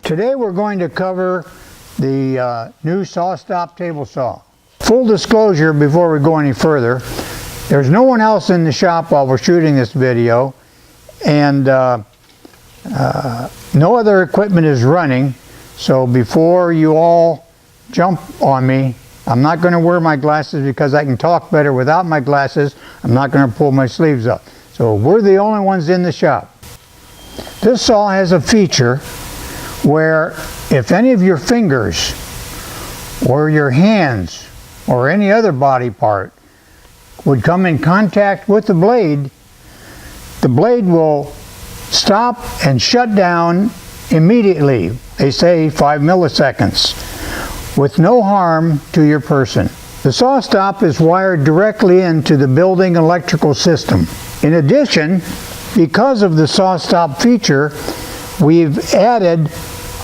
Today we're going to cover the new SawStop table saw. Full disclosure before we go any further, there's no one else in the shop while we're shooting this video, and no other equipment is running, so before you all jump on me, I'm not going to wear my glasses because I can talk better without my glasses. I'm not going to pull my sleeves up. So we're the only ones in the shop. This saw has a feature where if any of your fingers or your hands or any other body part would come in contact with the blade will stop and shut down immediately. They say 5 milliseconds with no harm to your person. The SawStop is wired directly into the building electrical system. In addition, because of the SawStop feature, we've added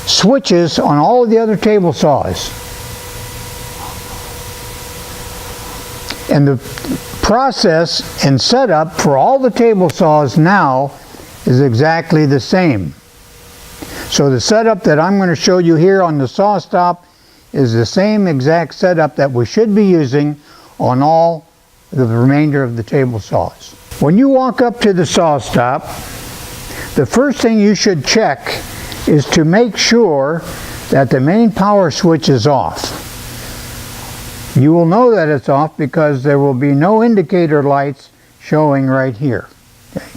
switches on all of the other table saws. And the process and setup for all the table saws now is exactly the same. So the setup that I'm going to show you here on the SawStop is the same exact setup that we should be using on all the remainder of the table saws. When you walk up to the SawStop, the first thing you should check is to make sure that the main power switch is off. You will know that it's off because there will be no indicator lights showing right here. Okay.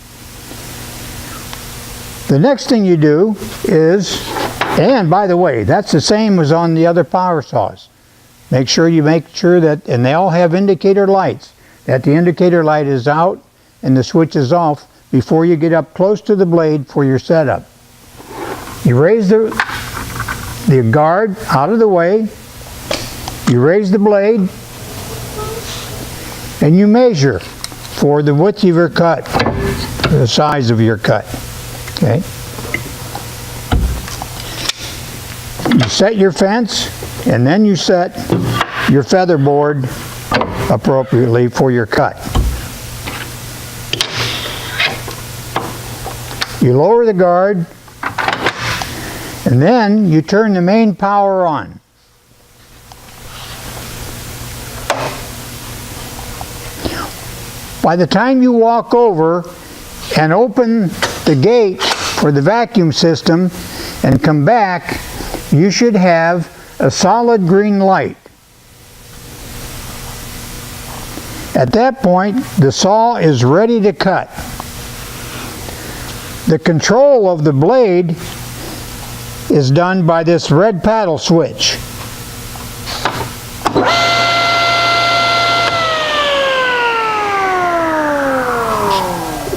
The next thing you do is, and by the way, that's the same as on the other power saws. Make sure that, and they all have indicator lights, that the indicator light is out and the switch is off before you get up close to the blade for your setup. You raise the guard out of the way, you raise the blade, and you measure for the width of your cut, the size of your cut. Okay. You set your fence, and then you set your feather board appropriately for your cut. You lower the guard, and then you turn the main power on. By the time you walk over and open the gate for the vacuum system and come back, you should have a solid green light. At that point, the saw is ready to cut. The control of the blade is done by this red paddle switch.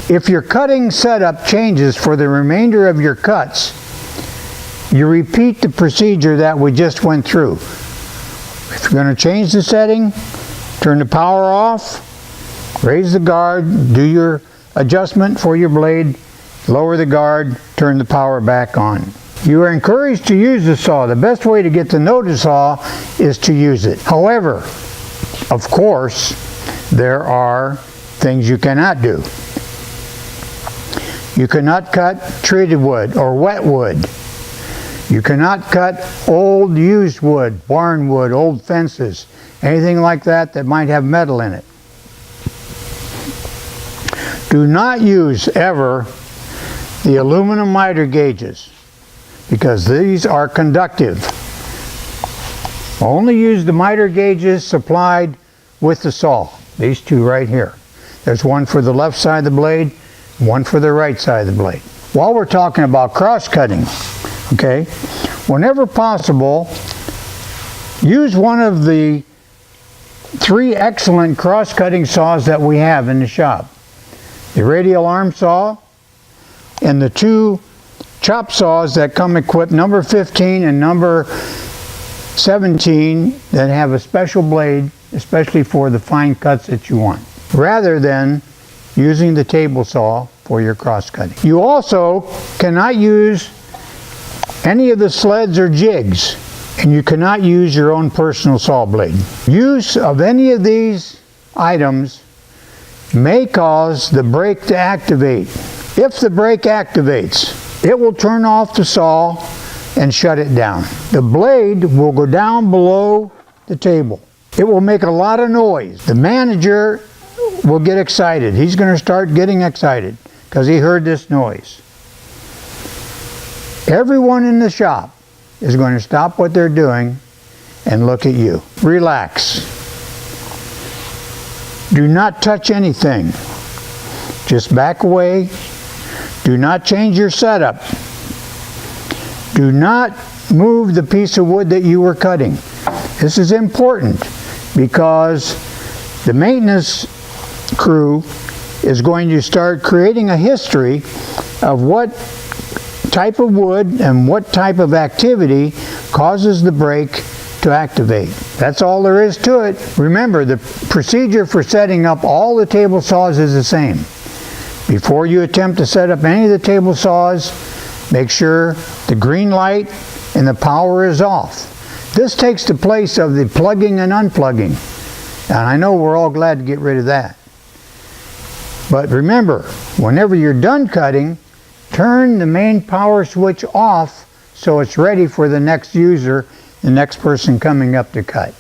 If your cutting setup changes for the remainder of your cuts, you repeat the procedure that we just went through. If you're going to change the setting, turn the power off, raise the guard, do your adjustment for your blade, lower the guard, turn the power back on. You are encouraged to use the saw. The best way to get to know the saw is to use it. However, of course, there are things you cannot do. You cannot cut treated wood or wet wood. You cannot cut old used wood, barn wood, old fences, anything like that that might have metal in it. Do not use ever the aluminum miter gauges because these are conductive. Only use the miter gauges supplied with the saw. These two right here. There's one for the left side of the blade, one for the right side of the blade. While we're talking about cross-cutting, okay, whenever possible, use one of the 3 excellent cross-cutting saws that we have in the shop. The radial arm saw and the 2 chop saws that come equipped number 15 and number 17 that have a special blade, especially for the fine cuts that you want, rather than using the table saw for your cross-cutting. You also cannot use any of the sleds or jigs, and you cannot use your own personal saw blade. Use of any of these items may cause the brake to activate. If the brake activates, it will turn off the saw and shut it down. The blade will go down below the table. It will make a lot of noise. The manager will get excited. He's going to start getting excited because he heard this noise. Everyone in the shop is going to stop what they're doing and look at you. Relax. Do not touch anything. Just back away. Do not change your setup. Do not move the piece of wood that you were cutting. This is important because the maintenance crew is going to start creating a history of what type of wood and what type of activity causes the brake to activate. That's all there is to it. Remember, the procedure for setting up all the table saws is the same. Before you attempt to set up any of the table saws, make sure the green light and the power is off. This takes the place of the plugging and unplugging. And I know we're all glad to get rid of that. But remember, whenever you're done cutting, turn the main power switch off so it's ready for the next user, the next person coming up to cut.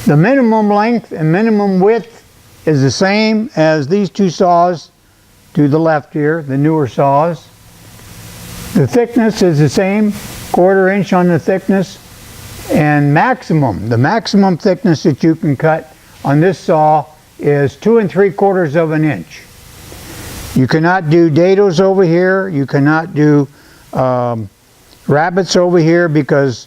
The minimum length and minimum width is the same as these two saws to the left here, the newer saws. The thickness is the same, 1/4 inch on the thickness, and the maximum thickness that you can cut on this saw is 2 3/4 inch. You cannot do dados over here, you cannot do rabbets over here because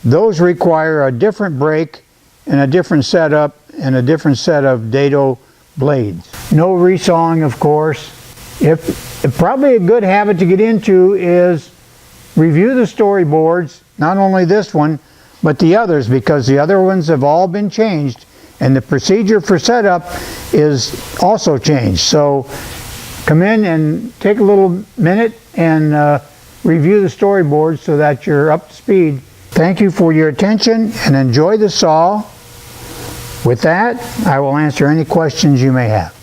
those require a different brake and a different setup and a different set of dado blades. No resawing, of course. Probably a good habit to get into is review the storyboards, not only this one, but the others, because the other ones have all been changed and the procedure for setup is also changed. So come in and take a little minute and review the storyboards so that you're up to speed. Thank you for your attention and enjoy the saw. With that, I will answer any questions you may have.